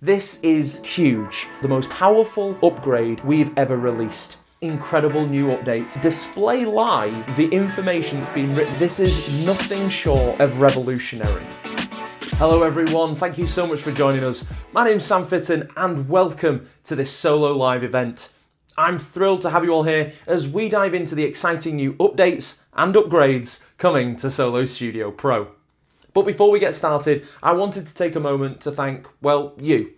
This is huge. The most powerful upgrade we've ever released. Incredible new updates. Display live the information that's been written. This is nothing short of revolutionary. Hello everyone, thank you so much for joining us. My name's Sam Fitton and welcome to this solo live event. I'm thrilled to have you all here as we dive into the exciting new updates and upgrades coming to SOLOstudio PRO. But before we get started, I wanted to take a moment to thank, well, you,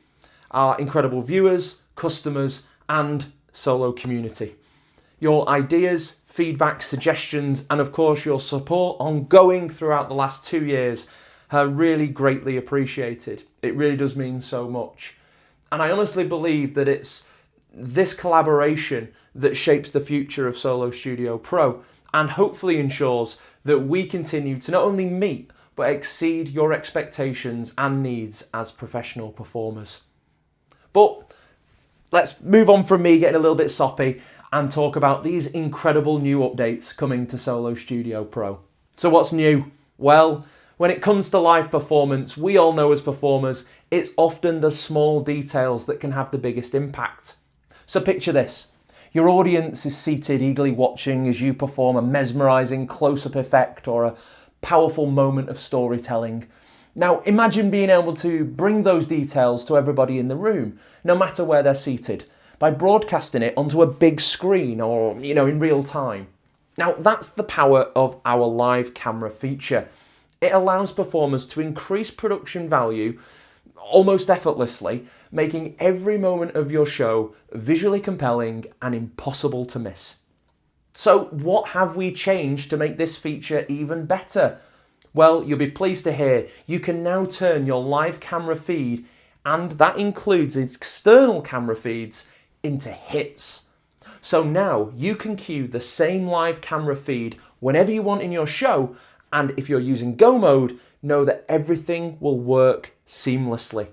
our incredible viewers, customers, and Solo community. Your ideas, feedback, suggestions, and of course your support ongoing throughout the last 2 years are really greatly appreciated. It really does mean so much. And I honestly believe that it's this collaboration that shapes the future of SOLOstudio PRO and hopefully ensures that we continue to not only meet but exceed your expectations and needs as professional performers. But let's move on from me getting a little bit soppy and talk about these incredible new updates coming to SOLOstudio PRO. So what's new? Well, when it comes to live performance, we all know as performers, it's often the small details that can have the biggest impact. So picture this. Your audience is seated eagerly watching as you perform a mesmerising close-up effect or a powerful moment of storytelling. Now imagine being able to bring those details to everybody in the room, no matter where they're seated, by broadcasting it onto a big screen or, in real time. Now that's the power of our live camera feature. It allows performers to increase production value almost effortlessly, making every moment of your show visually compelling and impossible to miss. So what have we changed to make this feature even better? Well, you'll be pleased to hear you can now turn your live camera feed, and that includes external camera feeds, into hits. So now you can cue the same live camera feed whenever you want in your show, and if you're using Go mode, know that everything will work seamlessly.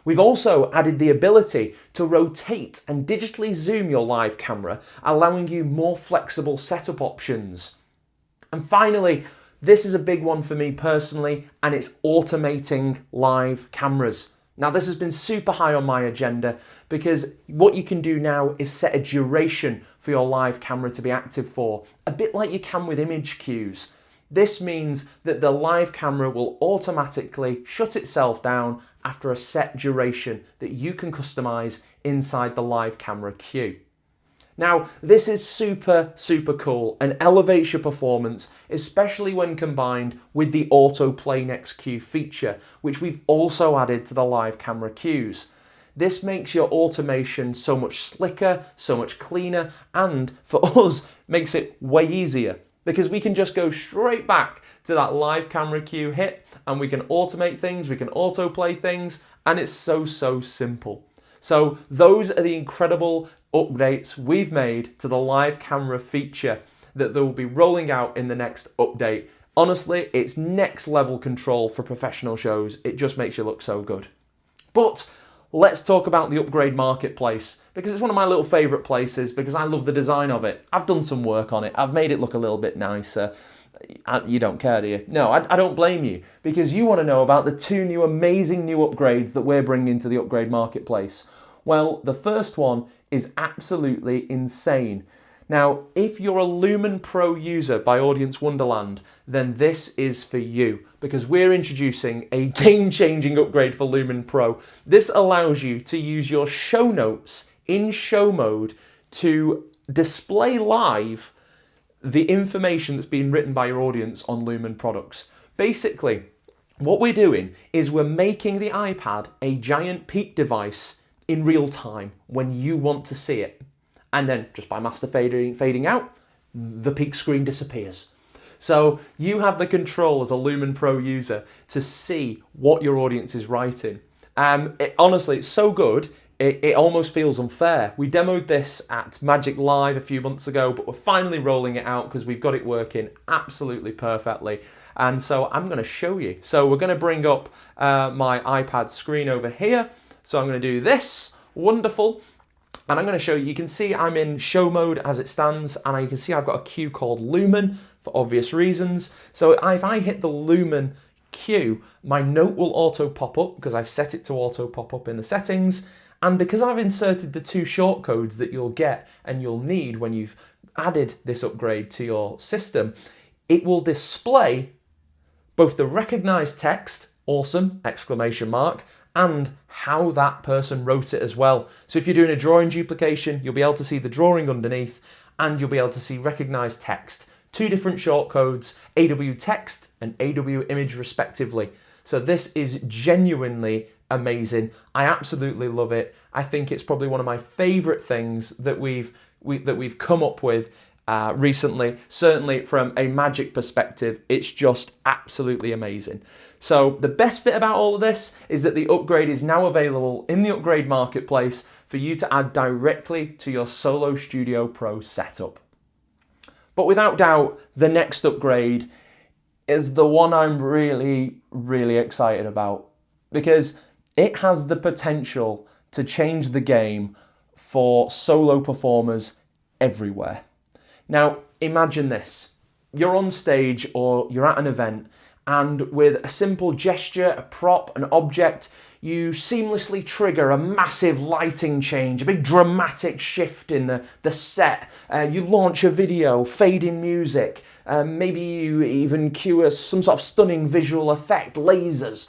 We've also added the ability to rotate and digitally zoom your live camera, allowing you more flexible setup options. And finally, this is a big one for me personally, and it's automating live cameras. Now this has been super high on my agenda because what you can do now is set a duration for your live camera to be active for, a bit like you can with image cues. This means that the live camera will automatically shut itself down after a set duration that you can customize inside the live camera cue. Now, this is super cool and elevates your performance, especially when combined with the auto play next cue feature, which we've also added to the live camera cues. This makes your automation so much slicker, so much cleaner, and for us, makes it way easier. Because we can just go straight back to that live camera cue hit and we can automate things, we can autoplay things, and it's so simple. So those are the incredible updates we've made to the live camera feature that they will be rolling out in the next update. Honestly, it's next level control for professional shows. It just makes you look so good. But let's talk about the upgrade marketplace, because it's one of my little favourite places because I love the design of it. I've done some work on it. I've made it look a little bit nicer. You don't care, do you? No, I don't blame you, because you want to know about the 2 new amazing new upgrades that we're bringing to the upgrade marketplace. Well, the first one is absolutely insane. Now, if you're a Lumen Pro user by Audience Wonderland, then this is for you, because we're introducing a game-changing upgrade for Lumen Pro. This allows you to use your show notes in show mode to display live the information that's been written by your audience on Lumen products. Basically, what we're doing is we're making the iPad a giant peak device in real time when you want to see it. And then just by master fading out, the peak screen disappears. So you have the control as a Lumen Pro user to see what your audience is writing. Honestly, it's so good, it almost feels unfair. We demoed this at Magic Live a few months ago, but we're finally rolling it out because we've got it working absolutely perfectly. And so I'm going to show you. So we're going to bring up my iPad screen over here. So I'm going to do this. Wonderful. And I'm going to show you, you can see I'm in show mode as it stands, and you can see I've got a cue called Lumen for obvious reasons. So if I hit the Lumen cue, my note will auto pop up because I've set it to auto pop up in the settings. And because I've inserted the 2 shortcodes that you'll get and you'll need when you've added this upgrade to your system, it will display both the recognized text, awesome, exclamation mark, and how that person wrote it as well. So if you're doing a drawing duplication, you'll be able to see the drawing underneath and you'll be able to see recognized text. 2 different shortcodes, AW text and AW image respectively. So this is genuinely amazing. I absolutely love it. I think it's probably one of my favorite things that we've come up with recently. Certainly from a magic perspective, it's just absolutely amazing. So the best bit about all of this is that the upgrade is now available in the upgrade marketplace for you to add directly to your SOLOstudio PRO setup. But without doubt, the next upgrade is the one I'm really, really excited about because it has the potential to change the game for solo performers everywhere. Now, imagine this. You're on stage or you're at an event and with a simple gesture, a prop, an object, you seamlessly trigger a massive lighting change, a big dramatic shift in the set. You launch a video, fade in music, maybe you even cue some sort of stunning visual effect, lasers.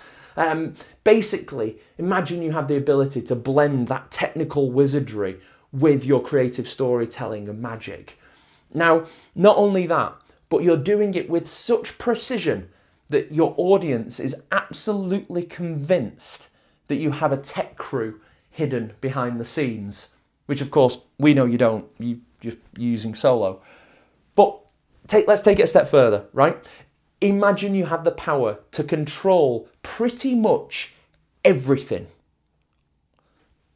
Basically, imagine you have the ability to blend that technical wizardry with your creative storytelling and magic. Now, not only that, but you're doing it with such precision that your audience is absolutely convinced that you have a tech crew hidden behind the scenes, which of course we know you don't, you're just using solo. But let's take it a step further, right? Imagine you have the power to control pretty much everything.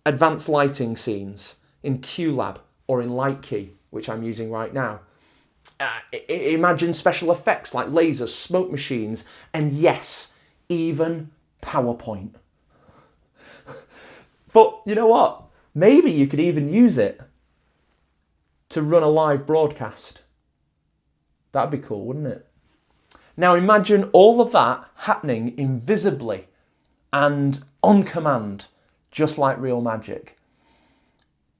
Advanced lighting scenes in QLab or in Lightkey, which I'm using right now. Imagine special effects like lasers, smoke machines, and yes, even PowerPoint. But you know what? Maybe you could even use it to run a live broadcast. That'd be cool, wouldn't it? Now imagine all of that happening invisibly and on command, just like real magic.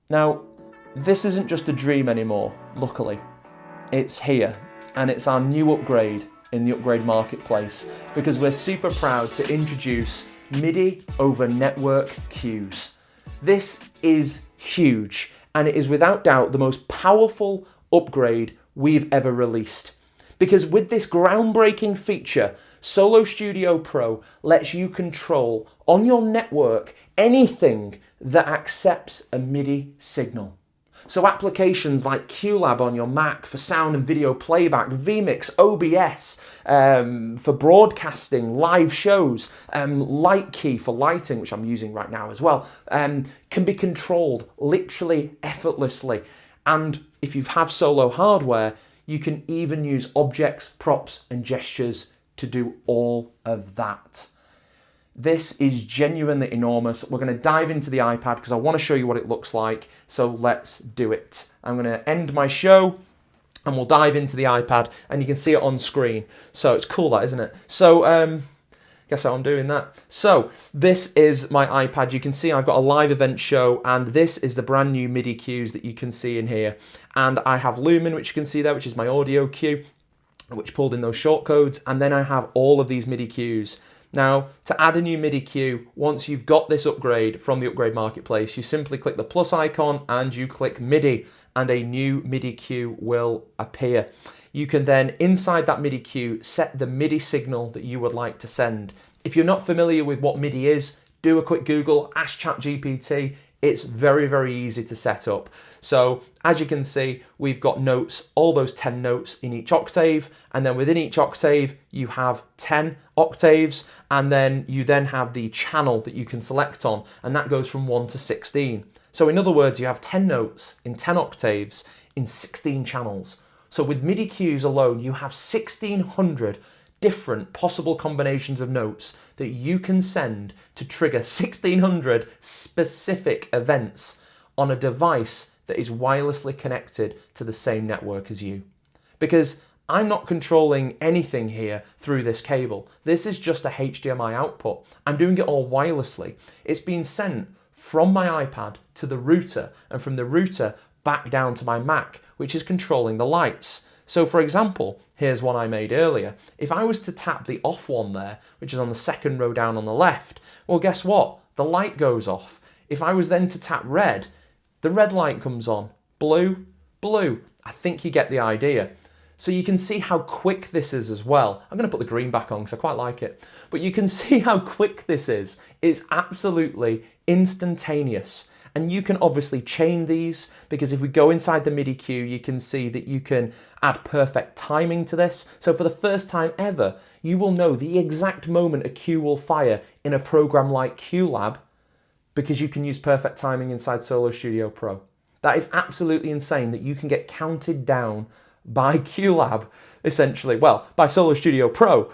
Now, this isn't just a dream anymore, luckily. It's here, and it's our new upgrade in the upgrade marketplace because we're super proud to introduce Midi over network cues. This is huge, and it is without doubt the most powerful upgrade we've ever released. Because with this groundbreaking feature, SOLOstudio PRO lets you control on your network anything that accepts a Midi signal. So applications like QLab on your Mac for sound and video playback, vMix, OBS for broadcasting, live shows, Lightkey for lighting, which I'm using right now as well, can be controlled literally effortlessly. And if you have solo hardware, you can even use objects, props, and gestures to do all of that. This is genuinely enormous. We're going to dive into the iPad because I want to show you what it looks like. So let's do it. I'm going to end my show and we'll dive into the iPad and you can see it on screen. So it's cool, that, isn't it? So guess how I'm doing that. So this is my iPad. You can see I've got a live event show and this is the brand new MIDI cues that you can see in here. And I have Lumen, which you can see there, which is my audio cue, which pulled in those shortcodes. And then I have all of these MIDI cues. Now, to add a new MIDI cue, once you've got this upgrade from the upgrade marketplace, you simply click the plus icon and you click MIDI and a new MIDI cue will appear. You can then, inside that MIDI cue, set the MIDI signal that you would like to send. If you're not familiar with what MIDI is, do a quick Google, ask ChatGPT. It's very, very easy to set up. So as you can see, we've got notes, all those 10 notes in each octave. And then within each octave, you have 10 octaves. And then you then have the channel that you can select on. And that goes from 1 to 16. So in other words, you have 10 notes in 10 octaves in 16 channels. So with MIDI cues alone, you have 1,600 different possible combinations of notes that you can send to trigger 1,600 specific events on a device that is wirelessly connected to the same network as you. Because I'm not controlling anything here through this cable. This is just a HDMI output. I'm doing it all wirelessly. It's being sent from my iPad to the router, and from the router back down to my Mac, which is controlling the lights. So for example, here's one I made earlier. If I was to tap the off one there, which is on the second row down on the left, well, guess what? The light goes off. If I was then to tap red, the red light comes on. Blue, blue. I think you get the idea. So you can see how quick this is as well. I'm going to put the green back on because I quite like it. But you can see how quick this is. It's absolutely instantaneous. And you can obviously chain these, because if we go inside the MIDI cue, you can see that you can add perfect timing to this. So for the first time ever, you will know the exact moment a cue will fire in a program like QLab, because you can use perfect timing inside SOLOstudio Pro. That is absolutely insane that you can get counted down by QLab, essentially, well, by SOLOstudio Pro,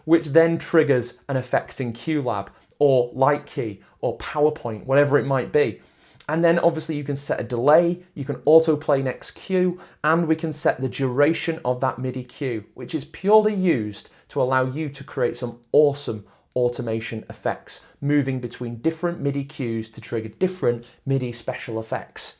which then triggers an effect in QLab, or Light Key, or PowerPoint, whatever it might be. And then obviously you can set a delay, you can autoplay next cue, and we can set the duration of that MIDI cue, which is purely used to allow you to create some awesome automation effects, moving between different MIDI cues to trigger different MIDI special effects.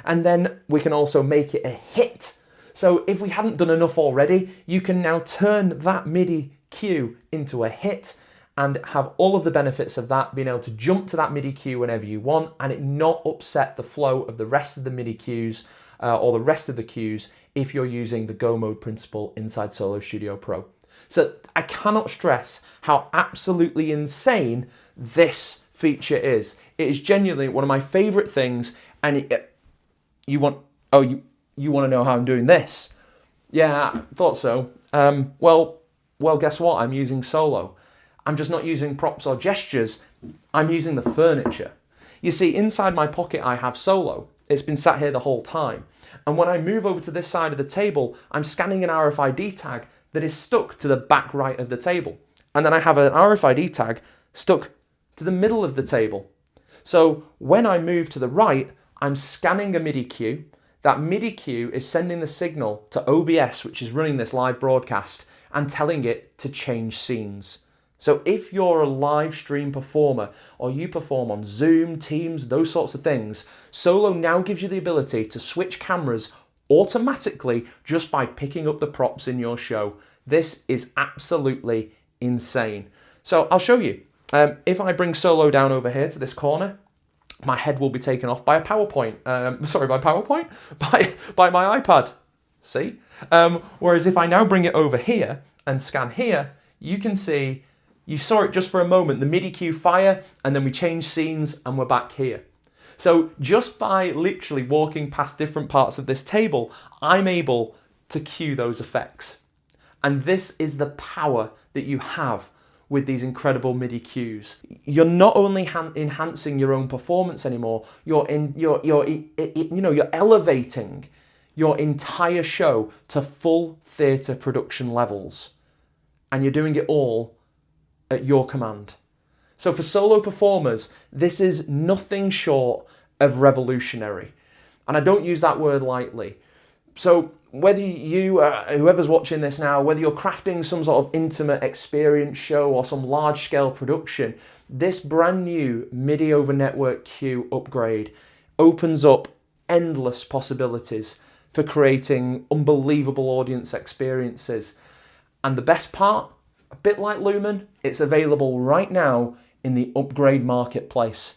And then we can also make it a hit. So if we hadn't done enough already, you can now turn that MIDI cue into a hit and have all of the benefits of that, being able to jump to that MIDI cue whenever you want and it not upset the flow of the rest of the MIDI cues or the rest of the cues if you're using the Go Mode principle inside SOLOstudio Pro. So I cannot stress how absolutely insane this feature is. It is genuinely one of my favorite things, and you want to know how I'm doing this? Yeah, I thought so. Well, guess what? I'm using Solo. I'm just not using props or gestures. I'm using the furniture. You see, inside my pocket, I have Solo. It's been sat here the whole time. And when I move over to this side of the table, I'm scanning an RFID tag that is stuck to the back right of the table. And then I have an RFID tag stuck to the middle of the table. So when I move to the right, I'm scanning a MIDI cue. That MIDI cue is sending the signal to OBS, which is running this live broadcast, and telling it to change scenes. So if you're a live stream performer, or you perform on Zoom, Teams, those sorts of things, Solo now gives you the ability to switch cameras automatically just by picking up the props in your show. This is absolutely insane. So I'll show you. If I bring Solo down over here to this corner, my head will be taken off by a PowerPoint. By my iPad. See? Whereas if I now bring it over here and scan here, you can see, you saw it just for a moment, the MIDI cue fire, and then we change scenes and we're back here. So just by literally walking past different parts of this table, I'm able to cue those effects. And this is the power that you have with these incredible MIDI cues. You're not only enhancing your own performance anymore, you're elevating your entire show to full theatre production levels. And you're doing it all at your command. So for solo performers, this is nothing short of revolutionary. And I don't use that word lightly. So whether you, whoever's watching this now, whether you're crafting some sort of intimate experience show or some large-scale production, this brand new MIDI over network cue upgrade opens up endless possibilities for creating unbelievable audience experiences. And the best part, a bit like Lumen, it's available right now in the upgrade marketplace.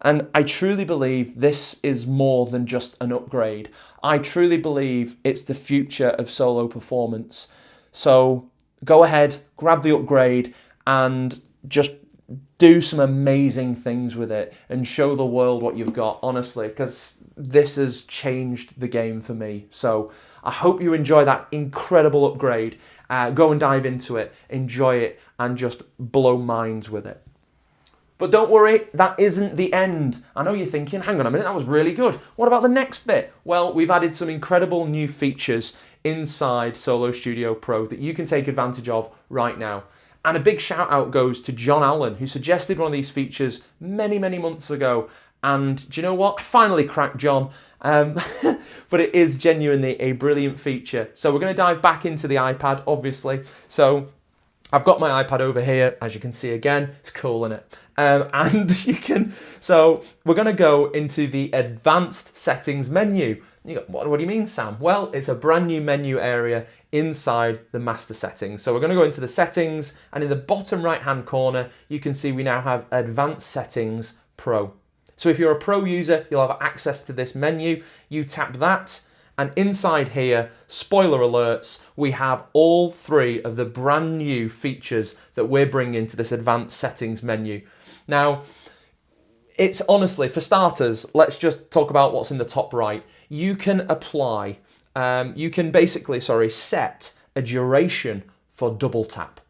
And I truly believe this is more than just an upgrade. I truly believe it's the future of solo performance. So go ahead, grab the upgrade and just do some amazing things with it and show the world what you've got, honestly, because this has changed the game for me. So I hope you enjoy that incredible upgrade. Go and dive into it, enjoy it, and just blow minds with it. But don't worry, that isn't the end. I know you're thinking, hang on a minute, that was really good. What about the next bit? Well, we've added some incredible new features inside SOLOstudio Pro that you can take advantage of right now. And a big shout out goes to John Allen, who suggested one of these features many, many months ago. And do you know what? I finally cracked John. but it is genuinely a brilliant feature. So we're going to dive back into the iPad, obviously. So I've got my iPad over here, as you can see again. It's cool, isn't it? And you can, so we're going to go into the advanced settings menu. You go, what do you mean, Sam? Well, it's a brand new menu area inside the master settings. So we're going to go into the settings, and in the bottom right hand corner, you can see we now have Advanced Settings Pro. So if you're a Pro user, you'll have access to this menu. You tap that, and inside here, spoiler alerts, we have all three of the brand new features that we're bringing to this advanced settings menu. Now, it's honestly, for starters, let's just talk about what's in the top right. You can apply, you can basically, set a duration for double tap.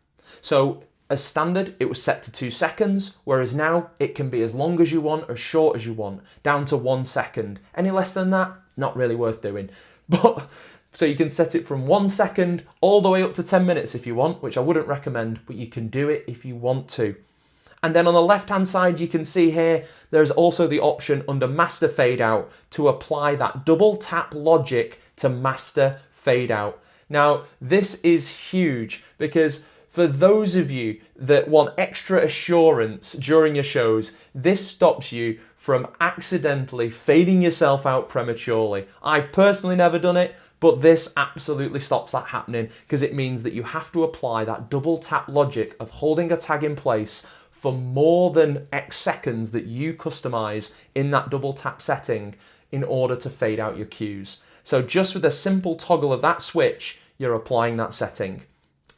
So as standard, it was set to 2 seconds, whereas now it can be as long as you want, as short as you want, down to 1 second. Any less than that, not really worth doing. But so you can set it from 1 second all the way up to 10 minutes if you want, which I wouldn't recommend, but you can do it if you want to. And then on the left-hand side, you can see here, there's also the option under Master Fade Out to apply that double tap logic to Master Fade Out. Now, this is huge because for those of you that want extra assurance during your shows, this stops you from accidentally fading yourself out prematurely. I've personally never done it, but this absolutely stops that happening because it means that you have to apply that double tap logic of holding a tag in place for more than X seconds that you customize in that double tap setting in order to fade out your cues. So just with a simple toggle of that switch, you're applying that setting.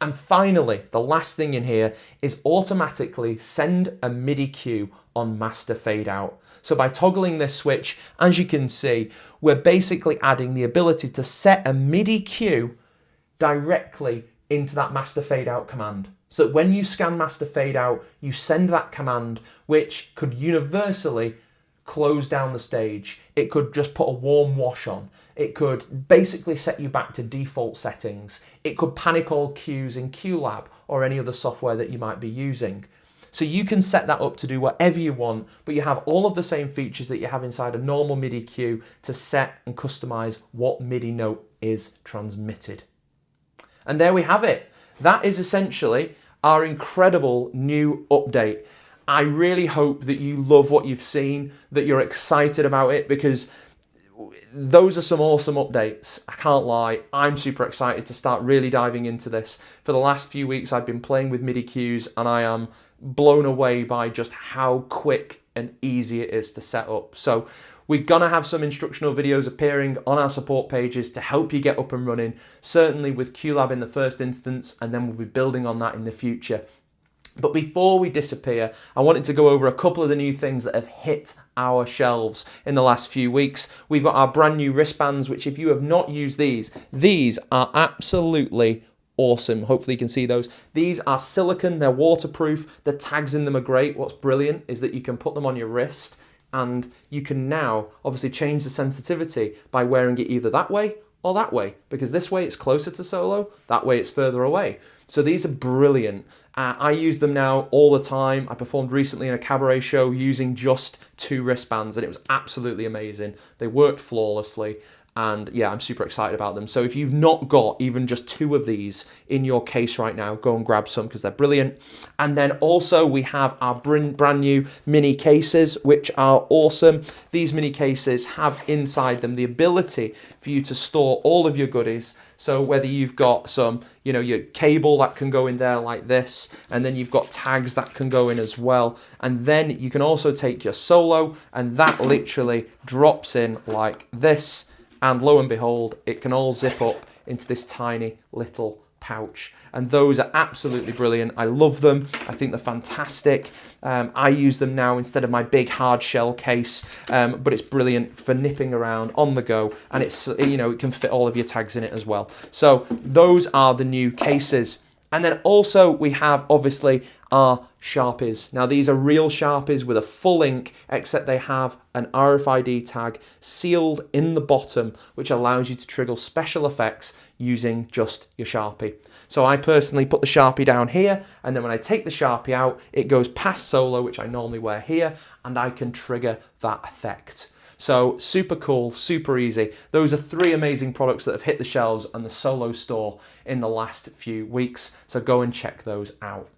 And finally, the last thing in here is automatically send a MIDI cue on Master Fade Out. So by toggling this switch, as you can see, we're basically adding the ability to set a MIDI cue directly into that Master Fade Out command. So that when you scan Master Fade Out, you send that command, which could universally close down the stage. It could just put a warm wash on. It could basically set you back to default settings. It could panic all cues in QLab or any other software that you might be using. So you can set that up to do whatever you want, but you have all of the same features that you have inside a normal MIDI cue to set and customize what MIDI note is transmitted. And there we have it. That is essentially our incredible new update. I really hope that you love what you've seen, that you're excited about it, because those are some awesome updates. I can't lie. I'm super excited to start really diving into this. For the last few weeks, I've been playing with MIDI cues and I am blown away by just how quick and easy it is to set up. So we're going to have some instructional videos appearing on our support pages to help you get up and running, certainly with QLab in the first instance, and then we'll be building on that in the future. But before we disappear, I wanted to go over a couple of the new things that have hit our shelves in the last few weeks. We've got our brand new wristbands, which if you have not used these are absolutely awesome. Hopefully you can see those. These are silicone, they're waterproof, the tags in them are great. What's brilliant is that you can put them on your wrist and you can now obviously change the sensitivity by wearing it either that way or that way, because this way it's closer to solo, that way it's further away. So these are brilliant. I use them now all the time. I performed recently in a cabaret show using just 2 wristbands and it was absolutely amazing. They worked flawlessly. And yeah, I'm super excited about them. So if you've not got even just 2 of these in your case right now, go and grab some because they're brilliant. And then also we have our brand new mini cases, which are awesome. These mini cases have inside them the ability for you to store all of your goodies. So whether you've got some, your cable that can go in there like this, and then you've got tags that can go in as well. And then you can also take your solo and that literally drops in like this. And lo and behold, it can all zip up into this tiny little pouch. And those are absolutely brilliant. I love them. I think they're fantastic. I use them now instead of my big hard shell case, but it's brilliant for nipping around on the go. And it's, it can fit all of your tags in it as well. So those are the new cases. And then also we have obviously our Sharpies. Now these are real Sharpies with a full ink, except they have an RFID tag sealed in the bottom, which allows you to trigger special effects using just your Sharpie. So I personally put the Sharpie down here, and then when I take the Sharpie out, it goes past solo, which I normally wear here, and I can trigger that effect. So super cool, super easy. Those are 3 amazing products that have hit the shelves and the Solo store in the last few weeks. So go and check those out.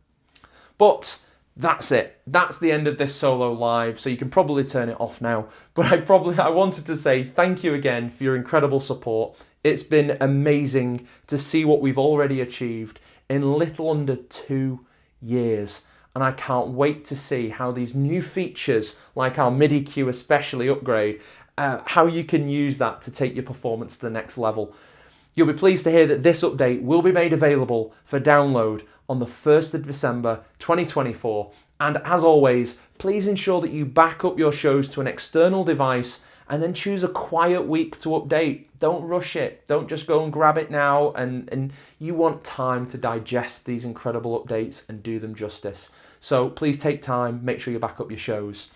But that's it. That's the end of this Solo live. So you can probably turn it off now. But I wanted to say thank you again for your incredible support. It's been amazing to see what we've already achieved in little under 2 years. And I can't wait to see how these new features, like our Midi Q especially upgrade, how you can use that to take your performance to the next level. You'll be pleased to hear that this update will be made available for download on the 1st of December 2024. And as always, please ensure that you back up your shows to an external device and then choose a quiet week to update. Don't rush it. Don't just go and grab it now. And you want time to digest these incredible updates and do them justice. So please take time, make sure you back up your shows.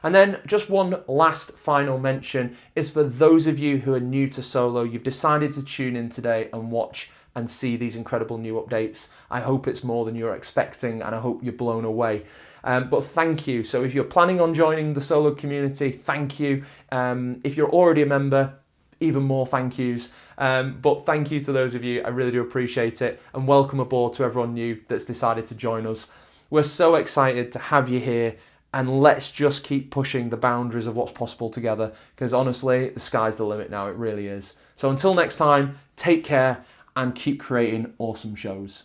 And then just one last final mention is for those of you who are new to Solo, you've decided to tune in today and watch and see these incredible new updates. I hope it's more than you're expecting and I hope you're blown away. But thank you. So if you're planning on joining the Solo community, thank you. If you're already a member, even more thank yous. But thank you to those of you. I really do appreciate it. And welcome aboard to everyone new that's decided to join us. We're so excited to have you here. And let's just keep pushing the boundaries of what's possible together. Because honestly, the sky's the limit now. It really is. So until next time, take care and keep creating awesome shows.